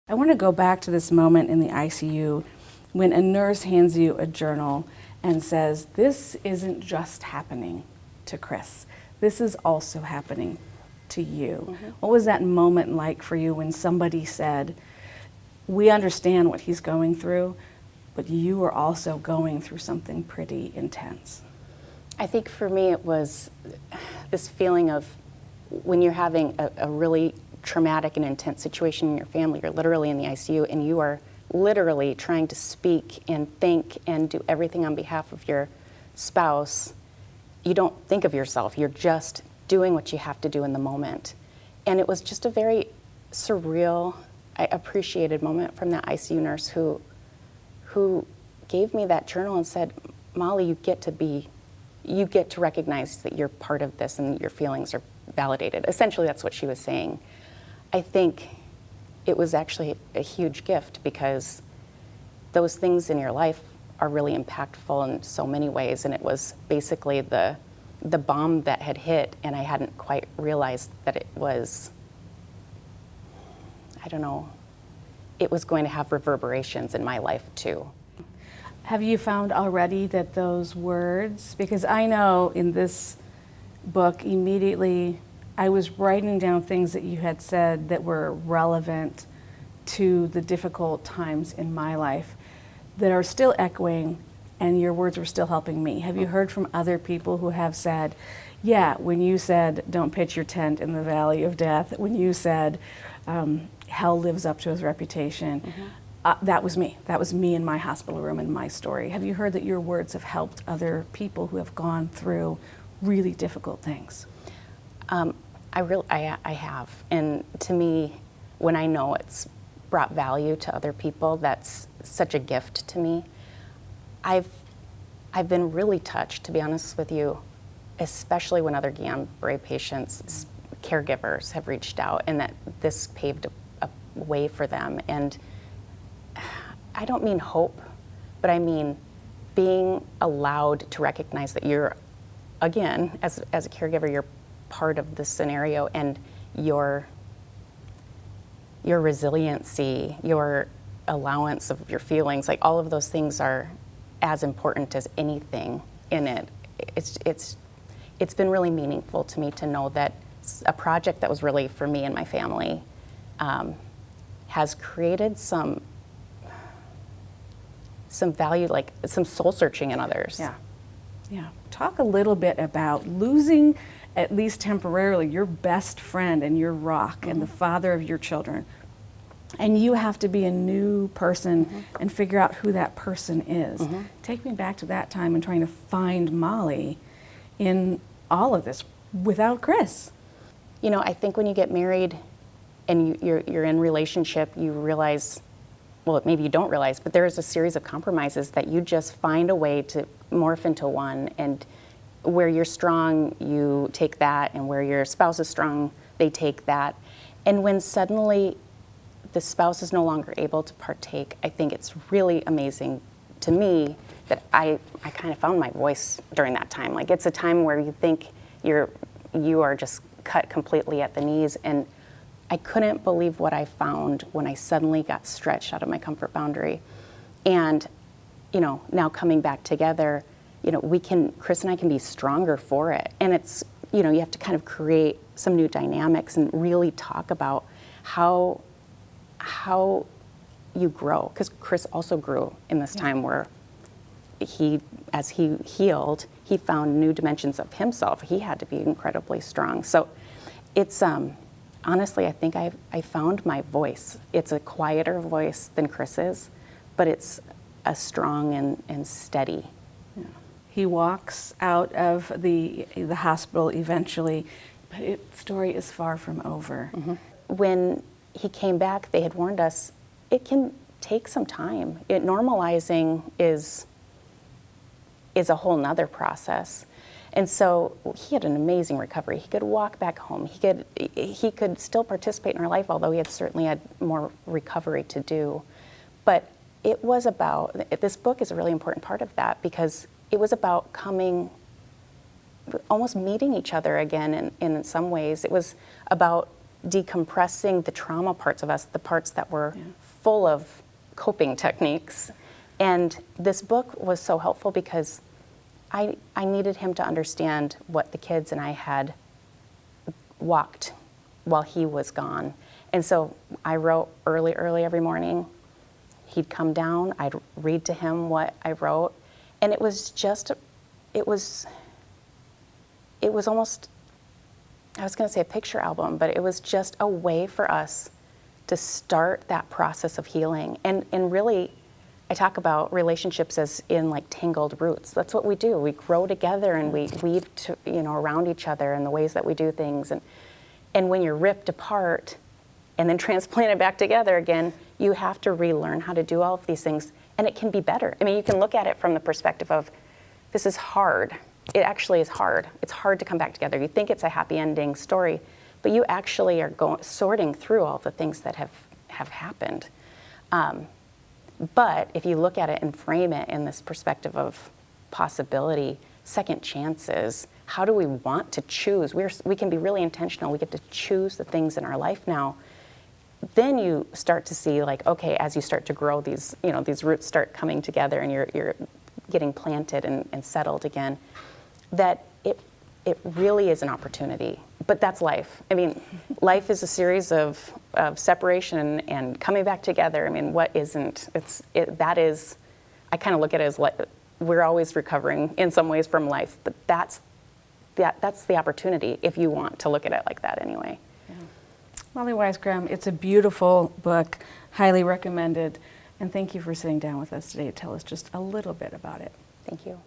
I want to go back to this moment in the ICU when a nurse hands you a journal and says, this isn't just happening to Chris. This is also happening to you. Mm-hmm. What was that moment like for you when somebody said, we understand what he's going through, but you are also going through something pretty intense? I think for me it was this feeling of when you're having a really traumatic and intense situation in your family, you're literally in the ICU and you are literally trying to speak and think and do everything on behalf of your spouse. You don't think of yourself, you're just doing what you have to do in the moment. And it was just a very surreal, I appreciated moment from that ICU nurse who gave me that journal and said, Molly, you get to recognize that you're part of this and your feelings are validated. Essentially, that's what she was saying. I think it was actually a huge gift because those things in your life are really impactful in so many ways, and it was basically the bomb that had hit, and I hadn't quite realized that it was, I don't know, it was going to have reverberations in my life too. Have you found already that those words, because I know in this book immediately I was writing down things that you had said that were relevant to the difficult times in my life that are still echoing, and your words were still helping me. Have you heard from other people who have said, yeah, when you said, don't pitch your tent in the valley of death, when you said, hell lives up to his reputation, that was me. That was me in my hospital room and my story. Have you heard that your words have helped other people who have gone through really difficult things? I have. And to me, when I know it's brought value to other people, that's such a gift to me. I've been really touched, to be honest with you, especially when other Guillain-Barré patients, caregivers have reached out, and that this paved a way for them. And I don't mean hope, but I mean being allowed to recognize that you're, again, as a caregiver, you're part of the scenario, and your resiliency, your allowance of your feelings, like all of those things are as important as anything in it. It's been really meaningful to me to know that a project that was really for me and my family has created some value, like some soul searching in others. Yeah. Talk a little bit about losing, at least temporarily, your best friend and your rock and the father of your children. And you have to be a new person and figure out who that person is. Take me back to that time and trying to find Molly in all of this without Chris. You know, I think when you get married and you're in relationship, you realize, well, maybe you don't realize, but there is a series of compromises that you just find a way to morph into one. And where you're strong, you take that, and where your spouse is strong, they take that. And when suddenly the spouse is no longer able to partake, I think it's really amazing to me that I kind of found my voice during that time. Like, it's a time where you think you are just cut completely at the knees, and I couldn't believe what I found when I suddenly got stretched out of my comfort boundary. And, you know, now coming back together, you know, Chris and I can be stronger for it. And it's, you know, you have to kind of create some new dynamics and really talk about how you grow. Because Chris also grew in this time where as he healed, he found new dimensions of himself. He had to be incredibly strong. So it's, honestly, I think I found my voice. It's a quieter voice than Chris's, but it's a strong and steady. Yeah. He walks out of the hospital eventually, but the story is far from over. When he came back, they had warned us, it can take some time. Normalizing is a whole nother process. And so he had an amazing recovery. He could walk back home. He could still participate in our life, although he had certainly had more recovery to do. But it was about, this book is a really important part of that, because it was about almost meeting each other again in some ways. It was about decompressing the trauma parts of us, the parts that were full of coping techniques. And this book was so helpful because I needed him to understand what the kids and I had walked while he was gone. And so I wrote early every morning. He'd come down, I'd read to him what I wrote. And it was almost, I was going to say a picture album, but it was just a way for us to start that process of healing. And really, I talk about relationships as in like tangled roots. That's what we do. We grow together and we weave around each other in the ways that we do things. And when you're ripped apart and then transplanted back together again, you have to relearn how to do all of these things. And it can be better. I mean, you can look at it from the perspective of, this is hard. It actually is hard. It's hard to come back together. You think it's a happy ending story, but you actually are sorting through all the things that have happened. But if you look at it and frame it in this perspective of possibility, second chances, how do we want to choose? We can be really intentional. We get to choose the things in our life now. Then you start to see, like, okay, as you start to grow, these roots start coming together and you're getting planted and settled again, that it really is an opportunity. But that's life. I mean, life is a series of separation and coming back together. I mean, what isn't? That is, I kind of look at it as like, we're always recovering in some ways from life, but that's the opportunity if you want to look at it like that anyway. Yeah. Molly Weisgram, it's a beautiful book, highly recommended, and thank you for sitting down with us today to tell us just a little bit about it. Thank you.